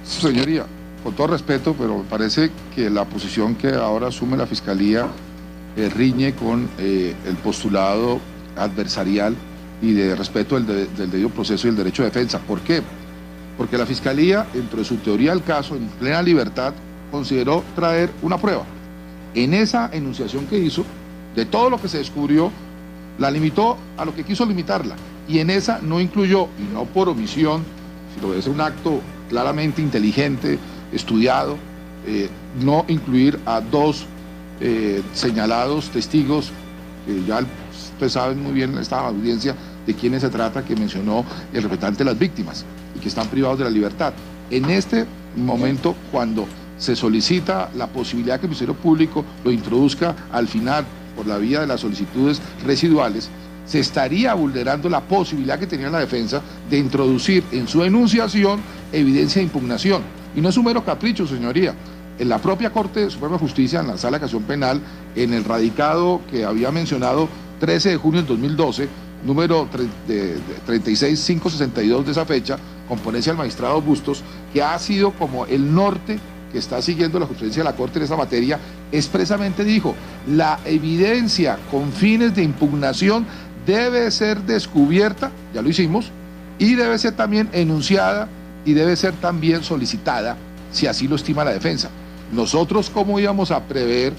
Señoría, con todo respeto, pero me parece que la posición que ahora asume la Fiscalía riñe con el postulado adversarial y de respeto del debido proceso y el derecho de defensa. ¿Por qué? Porque la Fiscalía, dentro de su teoría del caso, en plena libertad, consideró traer una prueba. En esa enunciación que hizo, de todo lo que se descubrió, la limitó a lo que quiso limitarla. Y en esa no incluyó, y no por omisión, sino es un acto claramente inteligente, estudiado, no incluir a dos señalados testigos, que ya ustedes saben muy bien en esta audiencia de quiénes se trata, que mencionó el representante de las víctimas y que están privados de la libertad. En este momento, cuando se solicita la posibilidad que el Ministerio Público lo introduzca al final por la vía de las solicitudes residuales, se estaría vulnerando la posibilidad que tenía la defensa de introducir en su enunciación evidencia de impugnación. Y no es un mero capricho, señoría. En la propia Corte Suprema de Justicia, en la Sala de Casación Penal, en el radicado que había mencionado 13 de junio del 2012, número 36562 de esa fecha, con ponencia del magistrado Bustos, que ha sido como el norte que está siguiendo la jurisprudencia de la Corte en esa materia, expresamente dijo: la evidencia con fines de impugnación debe ser descubierta, ya lo hicimos, y debe ser también enunciada y debe ser también solicitada, si así lo estima la defensa. Nosotros, ¿cómo íbamos a prever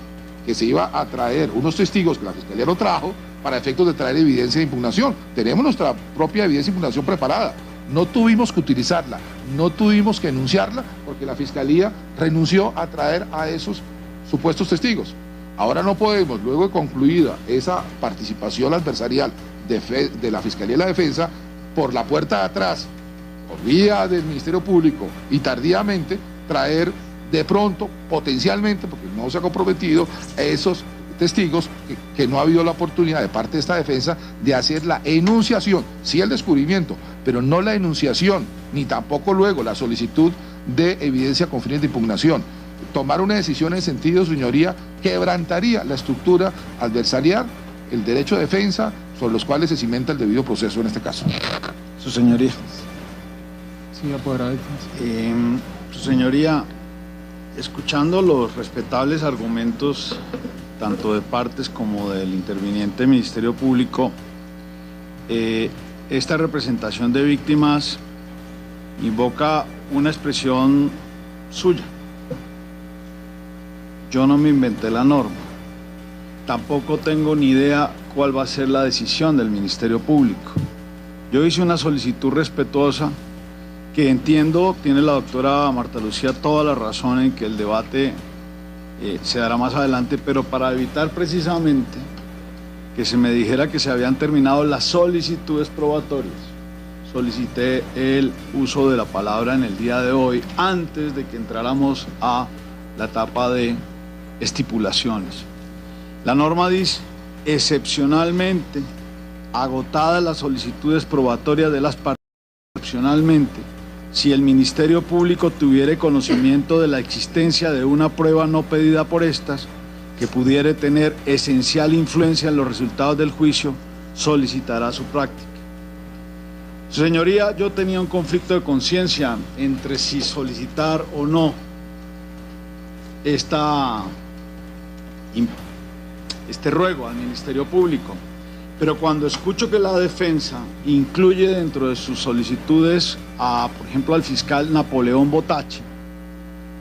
que se iba a traer unos testigos que la Fiscalía no trajo para efectos de traer evidencia de impugnación? Tenemos nuestra propia evidencia de impugnación preparada. No tuvimos que utilizarla, no tuvimos que enunciarla, porque la Fiscalía renunció a traer a esos supuestos testigos. Ahora no podemos, luego de concluida esa participación adversarial de la Fiscalía y la Defensa, por la puerta de atrás, por vía del Ministerio Público y tardíamente, traer de pronto, potencialmente, porque no se ha comprometido, a esos testigos que no ha habido la oportunidad de parte de esta defensa de hacer la enunciación, sí el descubrimiento, pero no la enunciación, ni tampoco luego la solicitud de evidencia con fines de impugnación. Tomar una decisión en ese sentido, señoría, quebrantaría la estructura adversarial, el derecho de defensa, sobre los cuales se cimenta el debido proceso en este caso. Su señoría. Sí, apoderado. Su señoría, escuchando los respetables argumentos tanto de partes como del interviniente Ministerio Público, esta representación de víctimas invoca una expresión suya. Yo no me inventé la norma, tampoco tengo ni idea cuál va a ser la decisión del Ministerio Público. Yo hice una solicitud respetuosa que entiendo, tiene la doctora Marta Lucía toda la razón en que el debate se dará más adelante, pero para evitar precisamente que se me dijera que se habían terminado las solicitudes probatorias, solicité el uso de la palabra en el día de hoy, antes de que entráramos a la etapa de estipulaciones. La norma dice: excepcionalmente, agotadas las solicitudes probatorias de las partes, excepcionalmente, si el Ministerio Público tuviere conocimiento de la existencia de una prueba no pedida por estas, que pudiere tener esencial influencia en los resultados del juicio, solicitará su práctica. Su señoría, yo tenía un conflicto de conciencia entre si solicitar o no este ruego al Ministerio Público, pero cuando escucho que la defensa incluye dentro de sus solicitudes a, por ejemplo, al fiscal Napoleón Botache,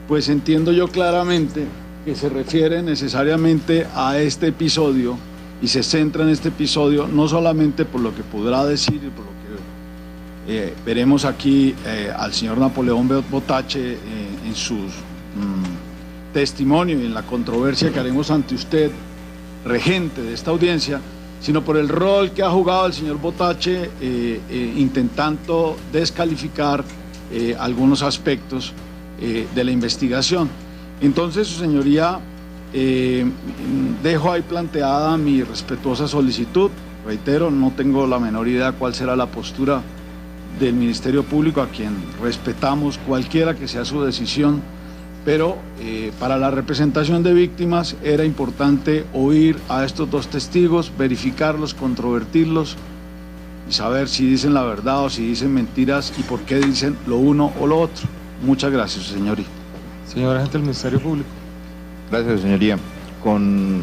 pues entiendo yo claramente que se refiere necesariamente a este episodio y se centra en este episodio no solamente por lo que podrá decir y por lo que veremos aquí al señor Napoleón Botache en su testimonio y en la controversia que haremos ante usted, regente de esta audiencia, sino por el rol que ha jugado el señor Botache intentando descalificar algunos aspectos de la investigación. Entonces, su señoría, dejo ahí planteada mi respetuosa solicitud reitero, no tengo la menor idea cuál será la postura del Ministerio Público, a quien respetamos cualquiera que sea su decisión, pero para la representación de víctimas era importante oír a estos dos testigos, verificarlos, controvertirlos y saber si dicen la verdad o si dicen mentiras y por qué dicen lo uno o lo otro. Muchas gracias, señoría. Señor agente del Ministerio Público. Gracias, señoría. Con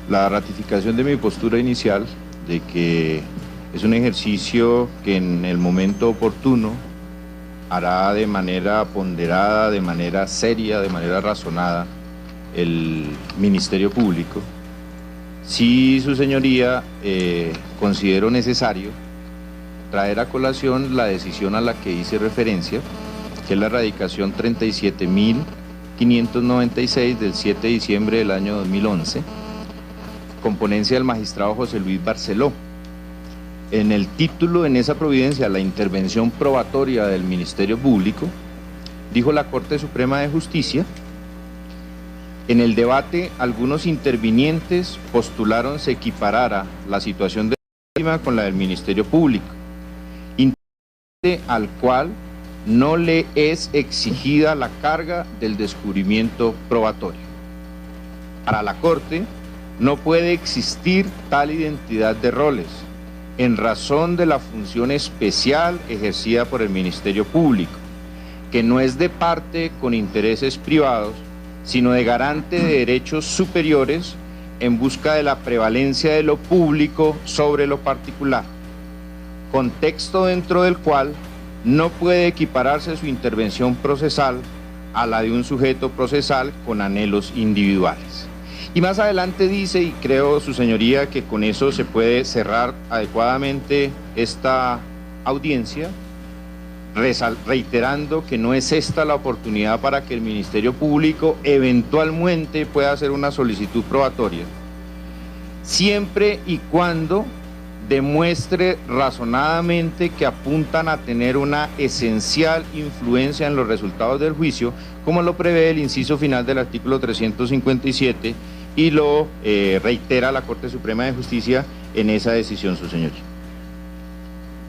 la ratificación de mi postura inicial, de que es un ejercicio que en el momento oportuno hará de manera ponderada, de manera seria, de manera razonada el Ministerio Público, sí, su señoría, considero necesario traer a colación la decisión a la que hice referencia, que es la radicación 37.596 del 7 de diciembre del año 2011, componencia del magistrado José Luis Barceló. En el título, en esa providencia, la intervención probatoria del Ministerio Público, dijo la Corte Suprema de Justicia: en el debate, algunos intervinientes postularon se equiparara la situación de la víctima con la del Ministerio Público, al cual no le es exigida la carga del descubrimiento probatorio. Para la Corte, no puede existir tal identidad de roles, en razón de la función especial ejercida por el Ministerio Público, que no es de parte con intereses privados, sino de garante de derechos superiores en busca de la prevalencia de lo público sobre lo particular, contexto dentro del cual no puede equipararse su intervención procesal a la de un sujeto procesal con anhelos individuales. Y más adelante dice, y creo, su señoría, que con eso se puede cerrar adecuadamente esta audiencia, reiterando que no es esta la oportunidad para que el Ministerio Público eventualmente pueda hacer una solicitud probatoria, siempre y cuando demuestre razonadamente que apuntan a tener una esencial influencia en los resultados del juicio, como lo prevé el inciso final del artículo 357 y lo reitera la Corte Suprema de Justicia en esa decisión, su señoría.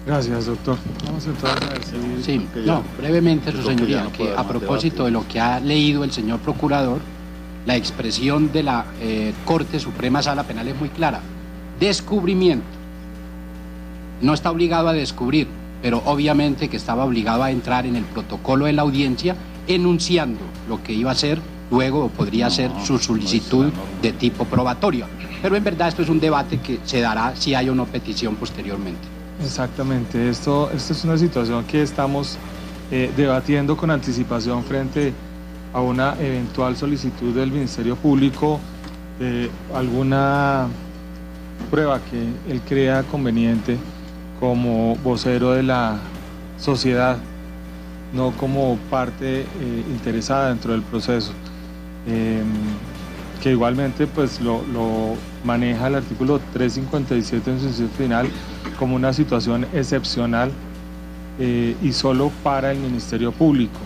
Gracias, doctor. Vamos entonces a decir... Sí, no, brevemente, su señoría, que a propósito de lo que ha leído el señor procurador, la expresión de la Corte Suprema Sala Penal es muy clara: descubrimiento. No está obligado a descubrir, pero obviamente que estaba obligado a entrar en el protocolo de la audiencia enunciando lo que iba a ser luego, o podría ser, su solicitud de tipo probatorio. Pero en verdad esto es un debate que se dará si hay o no petición posteriormente. Exactamente, esto es una situación que estamos debatiendo con anticipación frente a una eventual solicitud del Ministerio Público, alguna prueba que él crea conveniente como vocero de la sociedad, no como parte interesada dentro del proceso, que igualmente pues lo maneja el artículo 357 en su inciso final como una situación excepcional y solo para el Ministerio Público,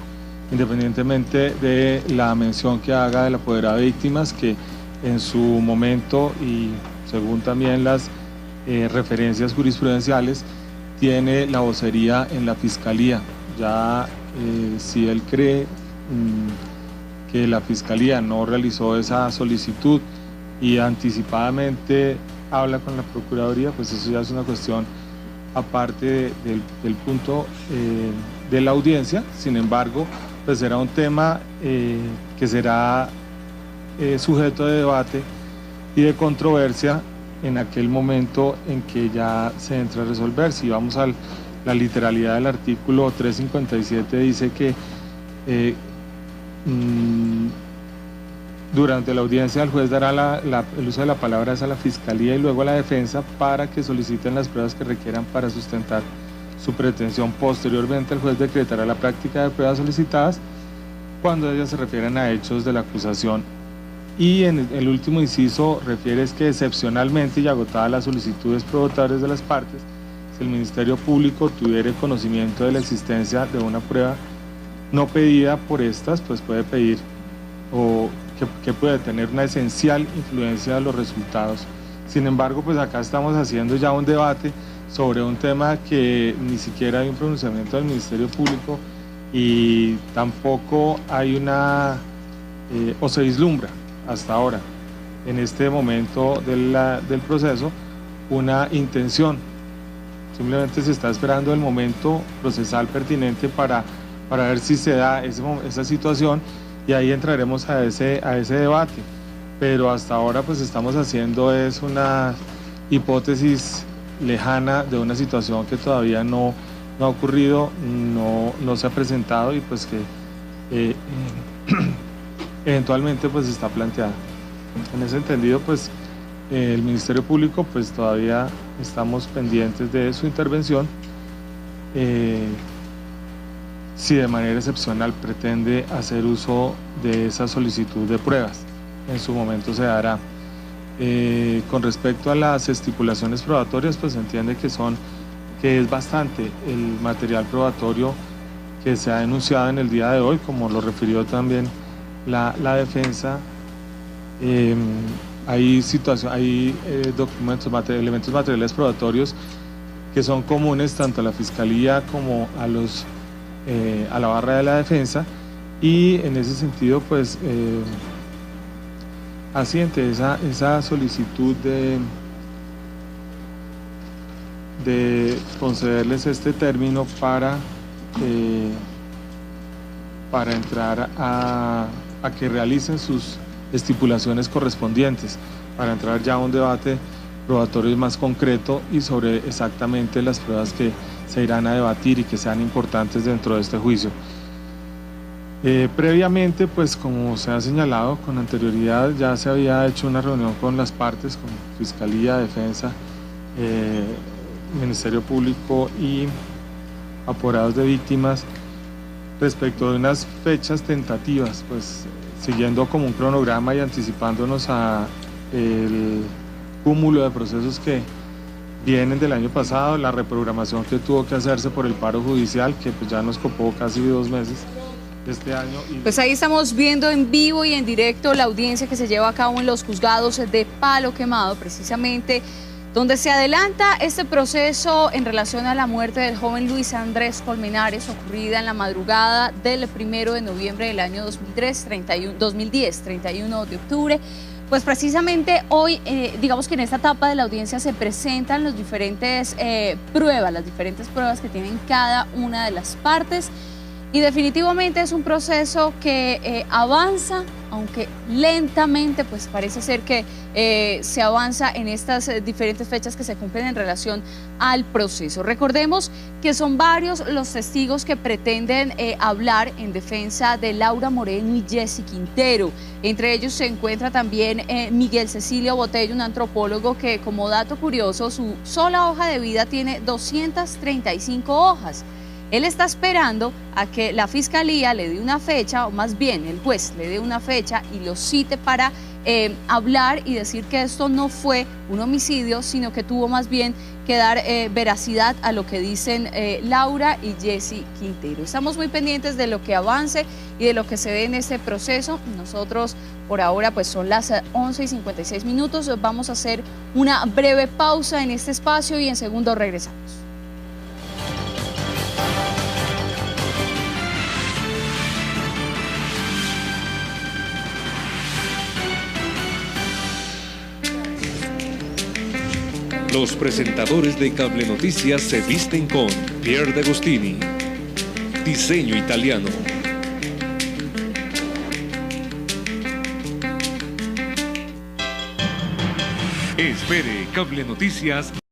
independientemente de la mención que haga del apoderado de víctimas, que en su momento y según también las referencias jurisprudenciales tiene la vocería en la Fiscalía. Ya si él cree que la Fiscalía no realizó esa solicitud y anticipadamente habla con la Procuraduría, pues eso ya es una cuestión aparte del punto de la audiencia. Sin embargo, pues será un tema que será sujeto de debate y de controversia en aquel momento en que ya se entra a resolver. Si vamos a la literalidad del artículo 357, dice que durante la audiencia el juez dará el uso de la palabra a la Fiscalía y luego a la defensa para que soliciten las pruebas que requieran para sustentar su pretensión. Posteriormente el juez decretará la práctica de pruebas solicitadas cuando ellas se refieren a hechos de la acusación. Y en el último inciso refiere es que excepcionalmente y agotadas las solicitudes probatorias de las partes, si el Ministerio Público tuviera conocimiento de la existencia de una prueba no pedida por estas, pues puede pedir o que puede tener una esencial influencia de los resultados Sin embargo, pues acá estamos haciendo ya un debate sobre un tema que ni siquiera hay un pronunciamiento del Ministerio Público y tampoco hay o se vislumbra hasta ahora, en este momento del proceso, una intención. Simplemente se está esperando el momento procesal pertinente para ver si se da esa situación y ahí entraremos a ese debate. Pero hasta ahora pues estamos haciendo es una hipótesis lejana de una situación que todavía no ha ocurrido, no se ha presentado y pues que eventualmente pues está planteada. En ese entendido pues el Ministerio Público pues todavía estamos pendientes de su intervención. Si de manera excepcional pretende hacer uso de esa solicitud de pruebas, en su momento se dará. Con respecto a las estipulaciones probatorias, pues se entiende que es bastante el material probatorio que se ha denunciado en el día de hoy, como lo refirió también la defensa. Hay elementos materiales probatorios que son comunes tanto a la Fiscalía como a la barra de la defensa, y en ese sentido pues asiente esa solicitud de concederles este término para entrar a que realicen sus estipulaciones correspondientes, para entrar ya a un debate probatorio más concreto y sobre exactamente las pruebas que se irán a debatir y que sean importantes dentro de este juicio. Previamente, pues como se ha señalado con anterioridad, ya se había hecho una reunión con las partes, con Fiscalía, Defensa, Ministerio Público y apoderados de víctimas, respecto de unas fechas tentativas, pues siguiendo como un cronograma y anticipándonos a el cúmulo de procesos que vienen del año pasado, la reprogramación que tuvo que hacerse por el paro judicial, que pues ya nos copó casi 2 meses este año. Pues ahí estamos viendo en vivo y en directo la audiencia que se lleva a cabo en los juzgados de Palo Quemado, precisamente donde se adelanta este proceso en relación a la muerte del joven Luis Andrés Colmenares, ocurrida en la madrugada del 1 de noviembre del año 2010, 31 de octubre. Pues precisamente hoy, digamos que en esta etapa de la audiencia se presentan las diferentes pruebas que tienen cada una de las partes. Y definitivamente es un proceso que avanza, aunque lentamente, pues parece ser que se avanza en estas diferentes fechas que se cumplen en relación al proceso. Recordemos que son varios los testigos que pretenden hablar en defensa de Laura Moreno y Jessy Quintero. Entre ellos se encuentra también Miguel Cecilio Botello, un antropólogo que, como dato curioso, su sola hoja de vida tiene 235 hojas. Él está esperando a que la Fiscalía le dé una fecha, o más bien el juez le dé una fecha y lo cite para hablar y decir que esto no fue un homicidio, sino que tuvo más bien que dar veracidad a lo que dicen Laura y Jessy Quintero. Estamos muy pendientes de lo que avance y de lo que se dé en este proceso. Nosotros por ahora pues son las 11:56. Vamos a hacer una breve pausa en este espacio y en segundo regresamos. Los presentadores de Cable Noticias se visten con Pierre D'Agostini, diseño italiano. Espere, Cable Noticias